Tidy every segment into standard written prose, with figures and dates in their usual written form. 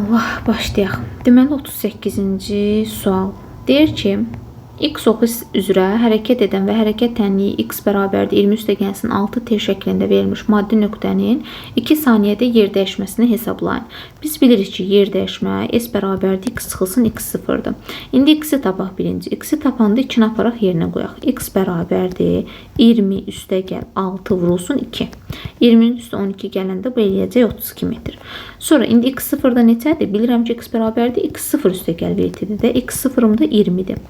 Allah, başlayaq. Deməli 38-ci sual. Deyir ki, x oxu üzrə hərəkət edən və hərəkət tənliyi x bərabərdir 20 üstəgəlsin 6t şəklində verilmiş maddi nöqtənin 2 saniyədə yer dəyişməsini hesablayın. Biz bilirik ki, yer dəyişmə s bərabərdir x çıxılsın x sıfırdır. İndi x-i tapaq birinci. X-i tapanda 2-ni aparaq yerinə qoyaq. X bərabərdir 20 üstəgəl 6 vurulsun 2. 20-nin üstə 12 gələndə bu eləyəcək 32 metr. Sonra indi x sıfırda neçədir? Bilirəm ki, x bərabərdir x sıfır üstəgəl vertidir də. X sıfırımda 20-dir.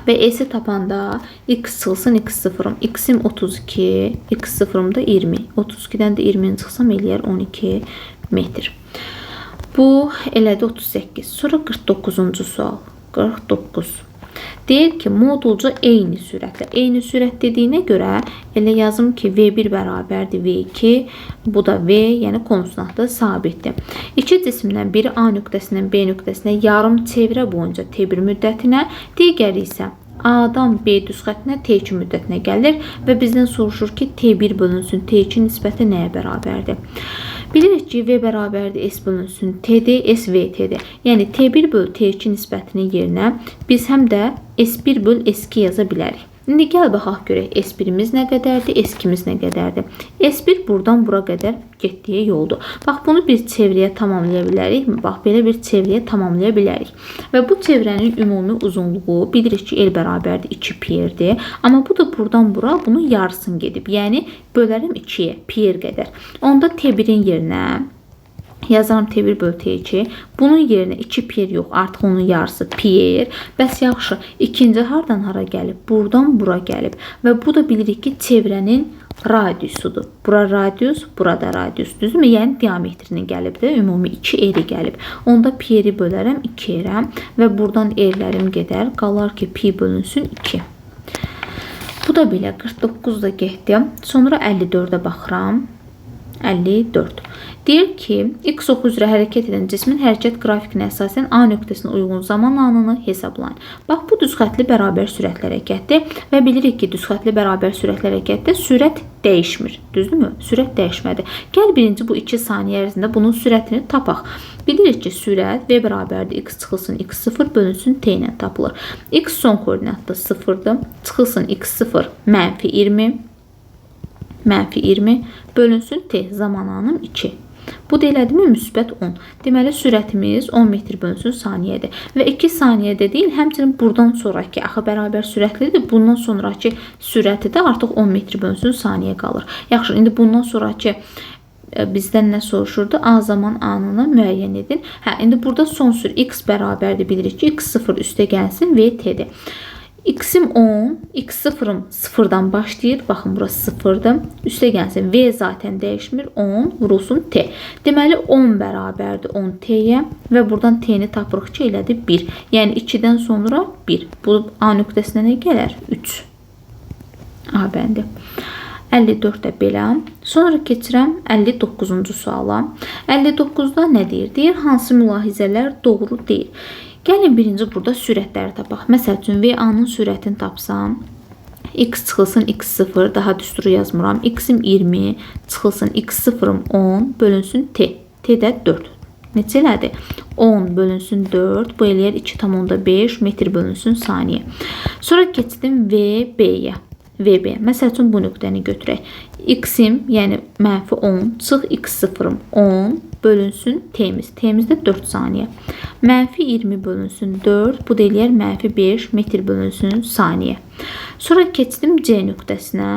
Və s-i tapanda x çıxılsın x sıfırım. X-im 32, x sıfırım da 20. 32-dən də 20-ni çıxsam eləyər 12 metr. Bu elədi 38. Sonra 49-cu sual. 49. Deyir ki, modulca eyni sürətlə. Eyni sürət dediyinə görə elə yazım ki, V1 bərabərdir V2. Bu da V, yəni konstantdır, sabitdir. İki cisimdən biri A nöqtəsindən B nöqtəsinə yarım çevrə boyunca T1 müddətinə, digəri isə A-dan B düz xəttinə T2 müddətinə gəlir və bizdən soruşur ki, T1 bölünsün T2 nisbəti nəyə bərabərdir? Bilirik ki, V bərabərdir S bölünsün T'dir, S VT'dir. Yəni T1 böl T2 nisbətinin yerinə biz həm də S1 böl S2 yaza bilərik. İndi gəl baxaq görək S1-imiz nə qədərdir, S2-miz nə qədərdir. S1 buradan bura qədər getdiyi yoldur. Bax, bunu bir çevrəyə tamamlaya bilərik mi? Bax, belə bir çevrəyə tamamlaya bilərik. Və bu çevrənin ümumi uzunluğu bilirik ki, L bərabərdir 2 pi-dir. Amma bu da buradan bura bunun yarısını gedib. Yəni, bölərəm 2-yə, pi qədər. Onda T1-in yerinə yazarım T1 böl T2. Bunun yerinə 2 pi yox, artıq onun yarısı pi. Bəs yaxşı, ikinci hardan hara gəlib? Buradan bura gəlib. Və bu da bilirik ki, çevrənin radiusudur. Bura radius, burada radius. Düzdürmü? Yəni diametrini gəlib də, ümumi 2 eri gəlib. Onda pi-ri bölərəm 2 erə və buradan erlərim gedər. Qalar ki, pi bölünsün 2. Bu da belə 49 da getdi. Sonra 54-ə baxıram. 54. Deyir ki, x oxu üzrə hərəkət edən cismin hərəkət qrafikinə əsasən A nöqtəsinə uyğun zaman anını hesablayın. Bax, bu düzxətli bərabər sürətli hərəkətdir və bilirik ki, düzxətli bərabər sürətli hərəkətdə sürət dəyişmir. Düzdürmü? Sürət dəyişmədir. Gəl birinci bu 2 saniyə ərzində bunun sürətini tapaq. Bilirik ki, sürət V bərabərdir x çıxılsın x0 bölünsün t ilə tapılır. X son koordinatda 0-dır. Çıxılsın x0 mənfi 20 bölünsün t zaman anım 2. Bu da elədimi? Müsbət 10. Deməli, sürətimiz 10 metr bölünsün saniyədir. Və 2 saniyədə deyil, həmçinin buradan sonraki, axı bərabər sürətlidir. Bundan sonraki sürəti də artıq 10 metr bölünsün saniyə qalır. Yaxşı, indi bundan sonraki bizdən nə soruşurdu? A zaman anını müəyyən edin. İndi burada son sürət x bərabərdir, bilirik ki, x0 üstə gəlsin v t'dir. X-im 10, x0'ım 0-dan başlayır. Baxın, burası 0-dır. Üstə gəlsin. V zaten dəyişmir. 10 vurulsun t. Deməli, 10 bərabərdir 10 t-yə və buradan t-ni tapırıq ki, elədir 1. Yəni, 2-dən sonra 1. Bu A nöqtəsinə nə gələr? 3. A bəndi. 54 də belə. Sonra keçirəm 59-cu suala. 59-da nə deyir? Deyir, hansı mülahizələr doğru deyil? Gəlin birinci burada sürətləri tapaq. Məsəl üçün, V-A-nın sürətini tapsam, x çıxılsın x0, daha düsturu yazmıram. X-im 20, çıxılsın x0-ım 10, bölünsün t. T-də 4. Neçə elədi? 10 bölünsün 4, bu eləyər 2,5 metr bölünsün saniyə. Sonra keçdim VB-yə. VB. Məsəl üçün, bu nöqtəni götürək. X-im, yəni mənfi 10, çıx x0-ım 10, bölünsün t-miz. T-miz də 4 saniyə. Mənfi 20 bölünsün 4. Bu da eləyər mənfi 5 metr bölünsün saniyə. Sonra keçdim C nöqtəsinə.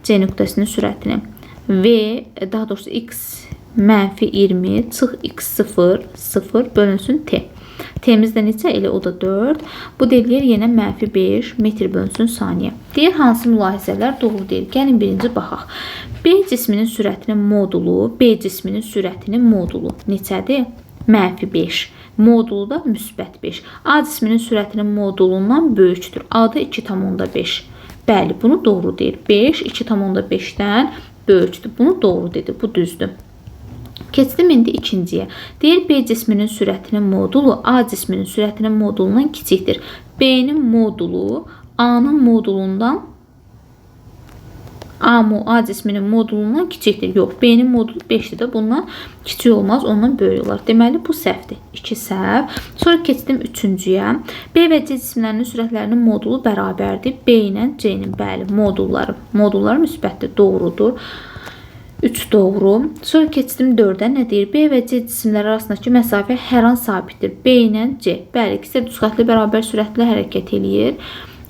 C nöqtəsinin sürətini. V, daha doğrusu x mənfi 20 çıx x0 0 bölünsün t. T-miz də neçə? Elə o da 4. Bu da eləyər yenə mənfi 5 metr bölünsün saniyə. Deyir, hansı mülahizələr doğru deyil? Gəlin birinci baxaq. B cisminin sürətinin modulu, B cisminin sürətinin modulu neçədir? Mənfi 5. Modulu da müsbət 5. A cisminin sürətinin modulundan böyükdür. A da 2,5. Bəli, bunu doğru deyir. 5 2,5-dən böyükdür. Bunu doğru dedi. Bu düzdür. Keçdim indi ikinciyə. Deyir, B cisminin sürətinin modulu A cisminin sürətinin modulundan kiçikdir. B-nin modulu A-nın modulundan A cisminin modulundan kiçikdir. Yox, B-nin modulu 5-dir də bundan kiçik olmaz, ondan böyük olar. Deməli bu səhvdir. 2 səhv. Sonra keçdim 3-cüyə. B və C cismlərinin sürətlərinin modulu bərabərdir. B ilə C-nin, bəli, modulları müsbətdir, doğrudur. 3 doğru. Sonra keçdim 4-ə. Nə deyir? B və C cisimləri arasındakı məsafə hər an sabitdir. B ilə C. Bəli, ikisi düzxətli bərabər sürətlə hərəkət eləyir.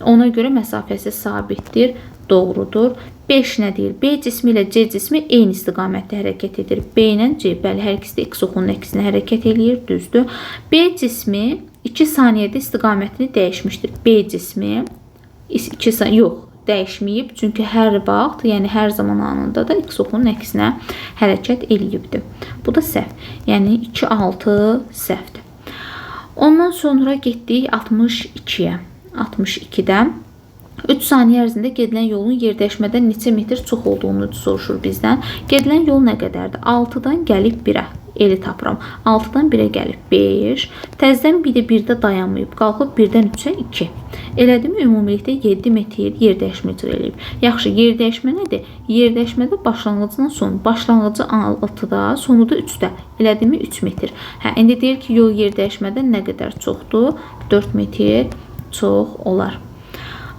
Ona görə məsafəsi sabitdir. Doğrudur. 5 nə deyir? B cismi ilə C cismi eyni istiqamətdə hərəkət edir. B ilə C, bəli, hər ikisi də x oxunun əksinə hərəkət eləyir. Düzdür. B cismi 2 saniyədə istiqamətini dəyişmişdir. B cismi 2 saniyə yox, dəyişməyib. Çünki hər vaxt, yəni hər zaman anında da x oxunun əksinə hərəkət eləyibdir. Bu da səhv. Yəni 2, 6 səhvdir. Ondan sonra getdik 62-yə. 62-də 3 saniyə ərzində gedilən yolun yerdəyişmədən neçə metr çox olduğunu soruşur bizdən. Gedilən yol nə qədərdir? 6-dan gəlib 1-ə. Eli tapıram. 6-dan 1-ə gəlib 5. Təzədən bir də 1-də dayanmayıb. Qalxıb 1-dən 3-ə 2. Elədimi? Ümumilikdə 7 metr yerdəyişmə icra eləyib. Yaxşı, yerdəyişmə nədir? Yerdəyişmədə başlanğıcından son. Başlanğıcı 6-da, sonu da 3-də. Elədimi? 3 metr. İndi deyir ki, yol yerdəyişmədən nə qədər çoxdur? 4 metr çox olar.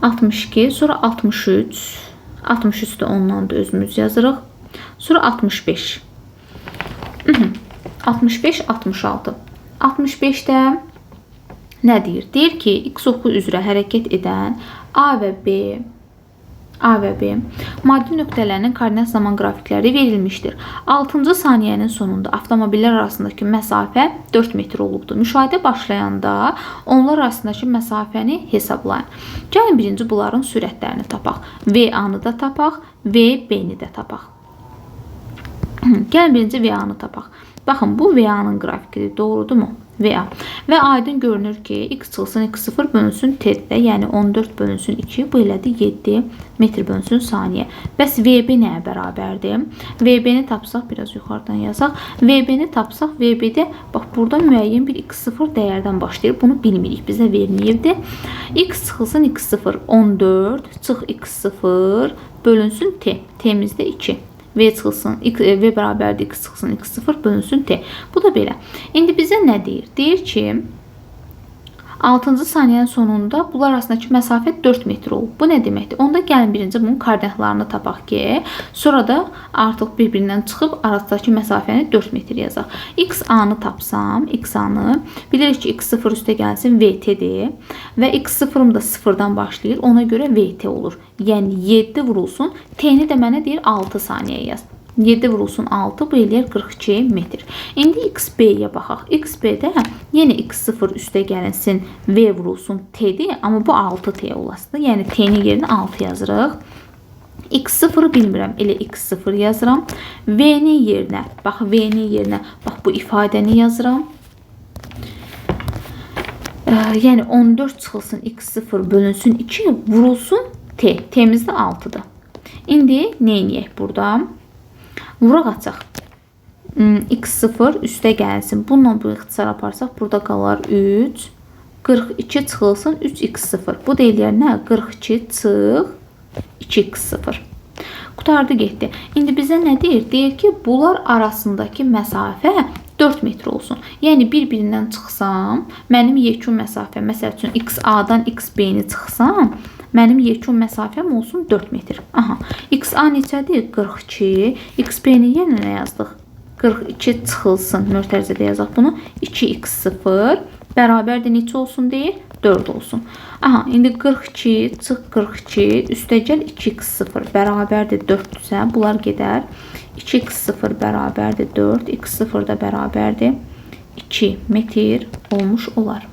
62, sonra 63. 63 də ondan da özümüz yazırıq. Sonra 65. 65, 66. 65-də nə deyir? Deyir ki, x oxu üzrə hərəkət edən A və B maddi nöqtələrinin koordinat zaman qrafikləri verilmişdir. 6-cı saniyənin sonunda avtomobillər arasındakı məsafə 4 metr olubdur. Müşahidə başlayanda onlar arasındakı məsafəni hesablayın. Gəlin birinci bunların sürətlərini tapaq. VA-nı da tapaq, VB-ni də tapaq. Gəlin birinci VA-nı tapaq. Baxın, bu VA-nın qrafikidir, doğrudurmu? VA. Və aydın görünür ki, x çıxılsın x0 bölünsün t-də, yəni 14 bölünsün 2, bu elədir 7 metr bölünsün saniyə. Bəs VB nəyə bərabərdir? VB-ni tapsaq, biraz yuxarıdan yazaq. VB-ni tapsaq, VB-də, bax, burada müəyyən bir x0 dəyərdən başlayır. Bunu bilmirik, bizə verməyibdir. X çıxılsın x0, 14, çıx x0, bölünsün t. T-mizdə 2. V çıxılsın, V bərabərdir x çıxılsın x0 bölünsün t. Bu da belə. İndi bizə nə deyir? Deyir ki, 6-cı saniyənin sonunda bunlar arasındakı məsafə 4 metr olub. Bu nə deməkdir? Onda gəlin birinci bunun koordinatlarını tapaq ki, sonra da artıq bir-birindən çıxıb arasındakı məsafəni 4 metr yazaq. X-A-nı tapsam, X-A-nı bilirik ki, x0 üstə gəlsin VT-dir və x0-ım da 0-dan başlayır. Ona görə VT olur. Yəni 7 vurulsun. T-ni də mənə deyir 6 saniyə yaz. 7 vurulsun 6, bu eləyər 42 metr. İndi XB-yə baxaq. XB-də yenə x0 üstə gəlinsin, V vurulsun T-dir, amma bu 6T olasıdır. Yəni T-nin yerinə 6 yazırıq. X0-ı bilmirəm, elə x0 yazıram. V-nin yerinə, bax V-nin yerinə, bax bu ifadəni yazıram. Yəni 14 çıxılsın x0 bölünsün 2, vurulsun T. T-miz də 6-dır. İndi nə eləyək burada? Vuraq açaq. X0 üstə gəlsin. Bununla bu ixtisar aparsaq, burada qalar 3. 42 çıxılsın 3x0. Bu da eləyər nə? 42 çıx 2x0. Qutardı getdi. İndi bizə nə deyir? Deyir ki, bunlar arasındakı məsafə 4 metr olsun. Yəni bir-birindən çıxsam, mənim yekun məsafə, məsəl üçün XA-dan XB-ni çıxsam, mənim yekun məsafəm olsun 4 metr. Aha, XA neçədir? 42. XB-ni yenə nə yazdıq? 42 çıxılsın. Mötərizədə yazaq bunu. 2x0 bərabərdir neçə olsun deyir? 4 olsun. Aha, indi 42 çıx 42 üstə gəl 2x0 bərabərdir 4-dürsə, bunlar gedər. 2x0 bərabərdir 4, x0 da bərabərdir 2 metr olmuş olar.